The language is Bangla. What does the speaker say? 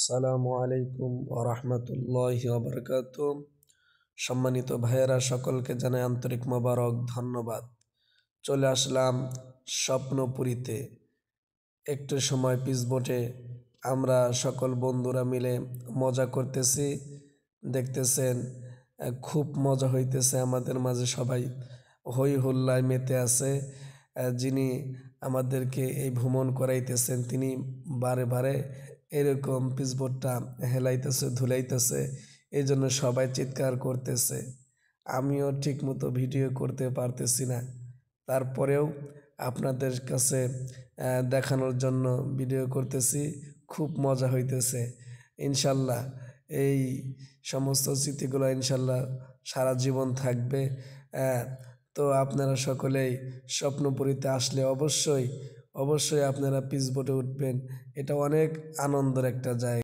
আসসালামু আলাইকুম ওয়া রাহমাতুল্লাহি ওয়া বারাকাতুহু। সম্মানিত ভাইয়েরা, সকলকে জানাই আন্তরিক মোবারক ধন্যবাদ। চলে আসলাম স্বপ্নপুরীতে। একটু সময় পিসবোটে আমরা সকল বন্ধুরা মিলে মজা করতেছি। দেখতেছেন খুব মজা হইতেছে আমাদের মাঝে, সবাই হই হুল্লায় মেতে আছে। যিনি আমাদেরকে এই ভ্রমণ করাইতেছেন তিনি বারে বারে এরকম পিসবোটটা হেলাইতেছে, ধুলাইতেছে, এই জন্য সবাই চিৎকার করতেছে। আমিও ঠিকমতো ভিডিও করতে পারতেছি না, তারপরেও আপনাদের কাছে দেখানোর জন্য ভিডিও করতেছি। খুব মজা হইতেছে। ইনশাল্লাহ এই সমস্ত স্মৃতিগুলো ইনশাল্লাহ সারা জীবন থাকবে। তো আপনারা সকলেই স্বপ্নপুরীতে আসলে অবশ্যই অবশ্যই আপনারা পিসবোটে উঠবেন। এটা অনেক আনন্দের একটা জায়গা।